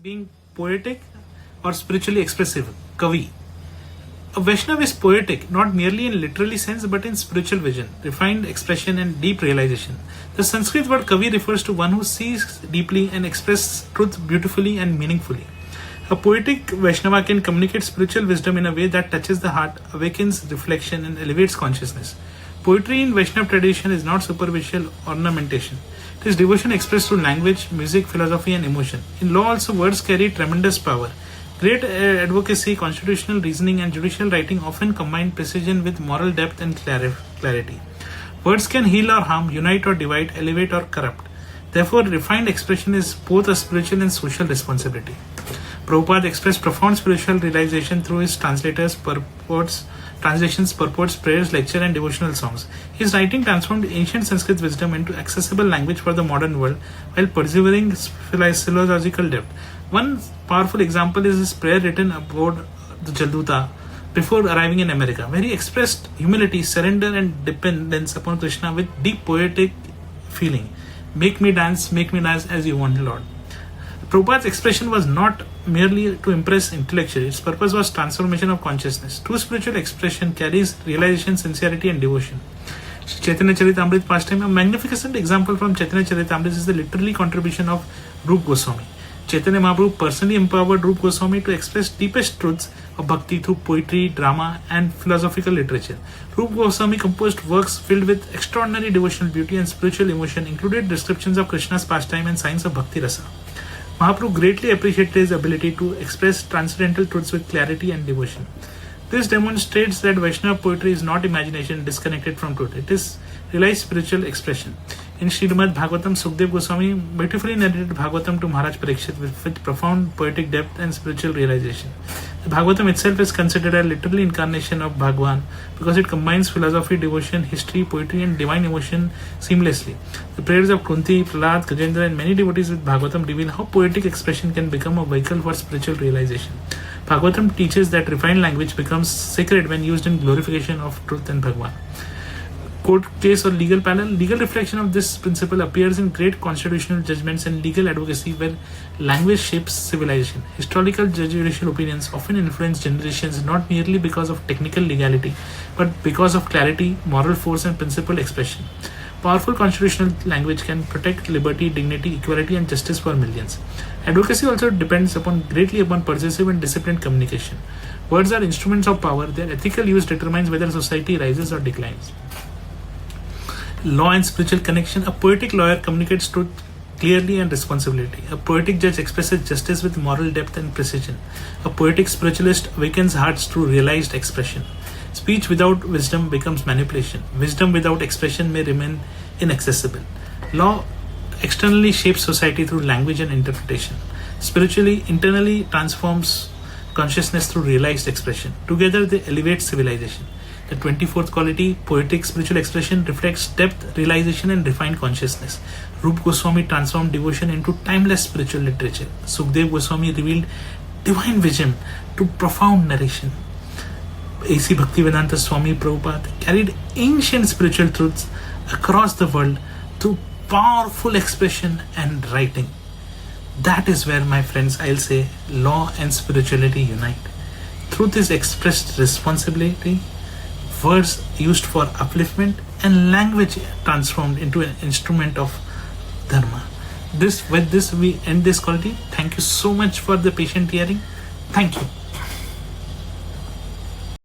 being poetic or spiritually expressive, Kavi. A Vaishnava is poetic, not merely in literally sense but in spiritual vision, refined expression and deep realization. The Sanskrit word Kavi refers to one who sees deeply and expresses truth beautifully and meaningfully. A poetic Vaishnava can communicate spiritual wisdom in a way that touches the heart, awakens reflection and elevates consciousness. Poetry in Vaishnava tradition is not superficial ornamentation. It is devotion expressed through language, music, philosophy and emotion. In law also words carry tremendous power. Great advocacy, constitutional reasoning and judicial writing often combine precision with moral depth and clarity. Words can heal or harm, unite or divide, elevate or corrupt. Therefore, refined expression is both a spiritual and social responsibility. Prabhupada expressed profound spiritual realization through his translations, purports, prayers, lecture and devotional songs. His writing transformed ancient Sanskrit wisdom into accessible language for the modern world while preserving philosophical depth. One powerful example is his prayer written aboard the Jalduta before arriving in America, where he expressed humility, surrender and dependence upon Krishna with deep poetic feeling. Make me dance as you want, Lord. Prabhupada's expression was not merely to impress intellectually, its purpose was transformation of consciousness. True spiritual expression carries realization, sincerity and devotion. Chaitanya Charitamrita pastime, a magnificent example from Chaitanya Charitamrita is the literary contribution of Rupa Goswami. Chaitanya Mahaprabhu personally empowered Rupa Goswami to express deepest truths of Bhakti through poetry, drama and philosophical literature. Rupa Goswami composed works filled with extraordinary devotional beauty and spiritual emotion, included descriptions of Krishna's pastime and signs of Bhakti Rasa. Mahaprabhu greatly appreciated his ability to express transcendental truths with clarity and devotion. This demonstrates that Vaishnava poetry is not imagination disconnected from truth. It is realized spiritual expression. In Srimad Bhagavatam, Sukdev Goswami beautifully narrated Bhagavatam to Maharaj Parikshit with profound poetic depth and spiritual realization. The Bhagavatam itself is considered a literal incarnation of Bhagwan because it combines philosophy, devotion, history, poetry and divine emotion seamlessly. The prayers of Kunti, Prahlad, Gajendra and many devotees with Bhagavatam reveal how poetic expression can become a vehicle for spiritual realization. Bhagavatam teaches that refined language becomes sacred when used in glorification of truth and Bhagwan. Court case or legal panel, legal reflection of this principle appears in great constitutional judgments and legal advocacy where language shapes civilization. Historical judicial opinions often influence generations not merely because of technical legality, but because of clarity, moral force and principled expression. Powerful constitutional language can protect liberty, dignity, equality and justice for millions. Advocacy also depends greatly upon persuasive and disciplined communication. Words are instruments of power. Their ethical use determines whether society rises or declines. Law and spiritual connection. A poetic lawyer communicates truth clearly and responsibility. A poetic judge expresses justice with moral depth and precision. A poetic spiritualist awakens hearts through realized expression. Speech without wisdom becomes manipulation. Wisdom without expression may remain inaccessible. Law externally shapes society through language and interpretation. Spiritually, internally transforms consciousness through realized expression. Together they elevate civilization. The 24th quality, poetic spiritual expression, reflects depth, realization and refined consciousness. Rupa Goswami transformed devotion into timeless spiritual literature. Sukdev Goswami revealed divine vision to profound narration. A.C. Bhaktivedanta Swami Prabhupada carried ancient spiritual truths across the world through powerful expression and writing. That is where, my friends, I'll say law and spirituality unite. Truth is expressed responsibly, words used for upliftment, and language transformed into an instrument of dharma. With this we end this quality. Thank you so much for the patient hearing. Thank you.